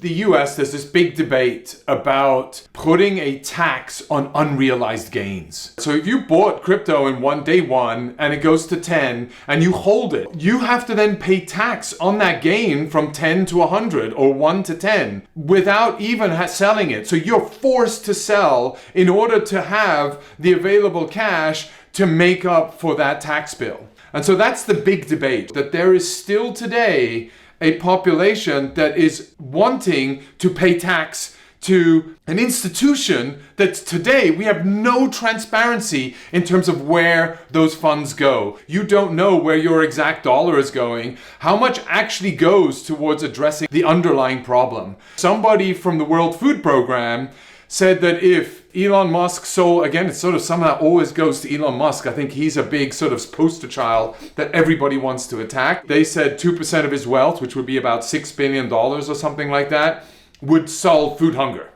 the US, there's this big debate about putting a tax on unrealized gains. So if you bought crypto in day one and it goes to 10 and you hold it, you have to then pay tax on that gain from 10 to 100 or 1 to 10 without even selling it. So you're forced to sell in order to have the available cash to make up for that tax bill. And so that's the big debate, that there is still today a population that is wanting to pay tax to an institution that today we have no transparency in terms of where those funds go. You don't know where your exact dollar is going, how much actually goes towards addressing the underlying problem. Somebody from the World Food Program said that if Elon Musk sold, again, it's sort of somehow always goes to Elon Musk. I think he's a big sort of poster child that everybody wants to attack. They said 2% of his wealth, which would be about $6 billion or something like that, would solve food hunger.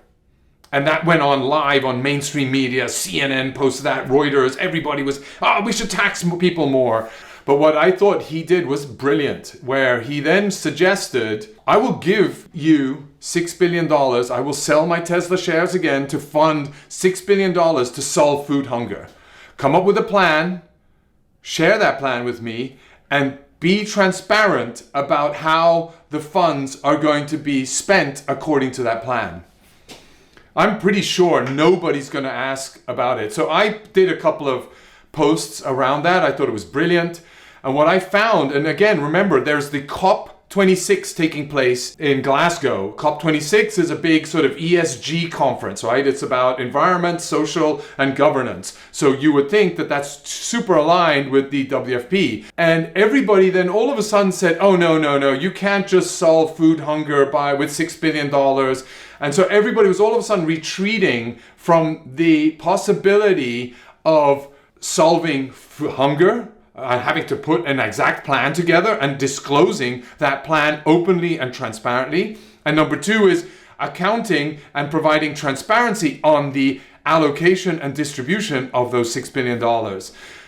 And that went on live on mainstream media. CNN posted that, Reuters, everybody was, we should tax people more. But what I thought he did was brilliant, where he then suggested, I will give you $6 billion. I will sell my Tesla shares again to fund $6 billion to solve food hunger. Come up with a plan, share that plan with me, and be transparent about how the funds are going to be spent according to that plan. I'm pretty sure nobody's going to ask about it. So I did a couple of posts around that. I thought it was brilliant. And what I found, and again, remember, there's the COP26 taking place in Glasgow. COP26 is a big sort of ESG conference, right? It's about environment, social, and governance. So you would think that that's super aligned with the WFP. And everybody then all of a sudden said, oh, no, you can't just solve food hunger with $6 billion. And so everybody was all of a sudden retreating from the possibility of solving hunger, having to put an exact plan together and disclosing that plan openly and transparently. And number two is accounting and providing transparency on the allocation and distribution of those $6 billion.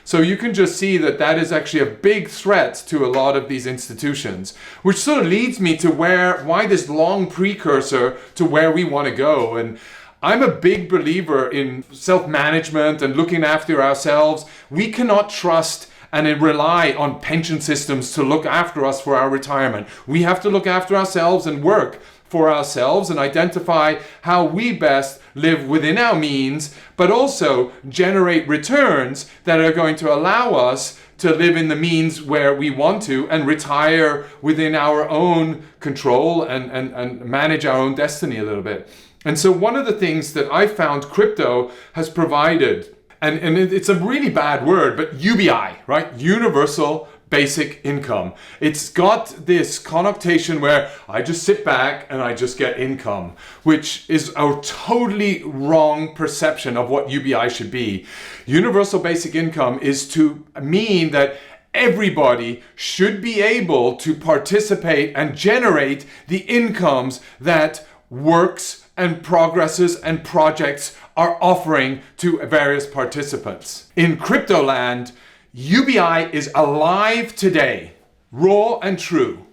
So you can just see that that is actually a big threat to a lot of these institutions, which sort of leads me to why this long precursor to where we want to go. And I'm a big believer in self-management and looking after ourselves. We cannot trust and rely on pension systems to look after us for our retirement. We have to look after ourselves and work for ourselves and identify how we best live within our means, but also generate returns that are going to allow us to live in the means where we want to and retire within our own control and manage our own destiny a little bit. And so one of the things that I found crypto has provided, and it's a really bad word, but UBI, right? Universal Basic Income. It's got this connotation where I just sit back and I just get income, which is a totally wrong perception of what UBI should be. Universal Basic Income is to mean that everybody should be able to participate and generate the incomes that works and progresses and projects are offering to various participants. In crypto land, UBI is alive today, raw and true.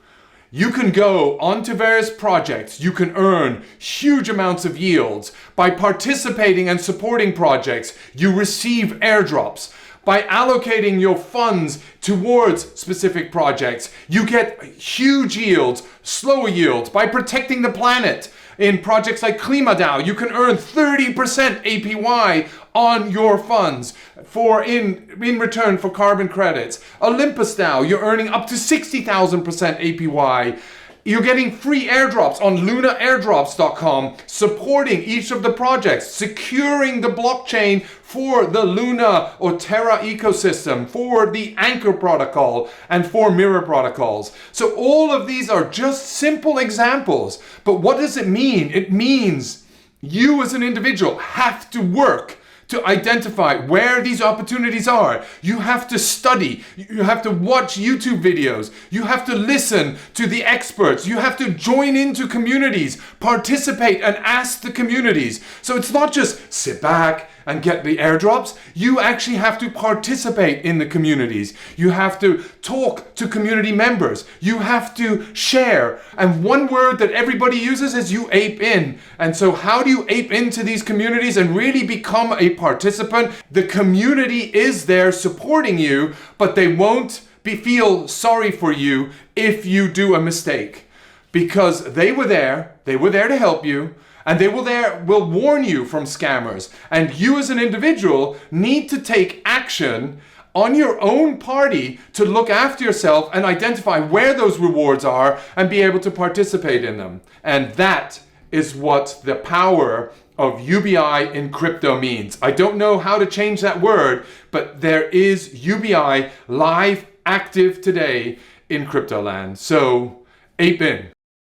You can go onto various projects. You can earn huge amounts of yields. By participating and supporting projects, you receive airdrops. By allocating your funds towards specific projects, you get huge yields, slower yields. By protecting the planet, in projects like KlimaDAO, you can earn 30% APY on your funds in return for carbon credits. Olympus DAO, you're earning up to 60,000% APY. You're getting free airdrops on lunaairdrops.com, supporting each of the projects, securing the blockchain for the Luna or Terra ecosystem, for the Anchor protocol, and for Mirror protocols. So all of these are just simple examples. But what does it mean? It means you as an individual have to work to identify where these opportunities are. You have to study, you have to watch YouTube videos, you have to listen to the experts, you have to join into communities, participate and ask the communities. So it's not just sit back and get the airdrops. You actually have to participate in the communities. You have to talk to community members. You have to share. And one word that everybody uses is you ape in. And so how do you ape into these communities and really become a participant? The community is there supporting you, but they won't feel sorry for you if you do a mistake, because they were there to help you, and they will warn you from scammers. And you as an individual need to take action on your own party to look after yourself and identify where those rewards are and be able to participate in them. And that is what the power of UBI in crypto means. I don't know how to change that word, but there is UBI live active today in crypto land. So ape in.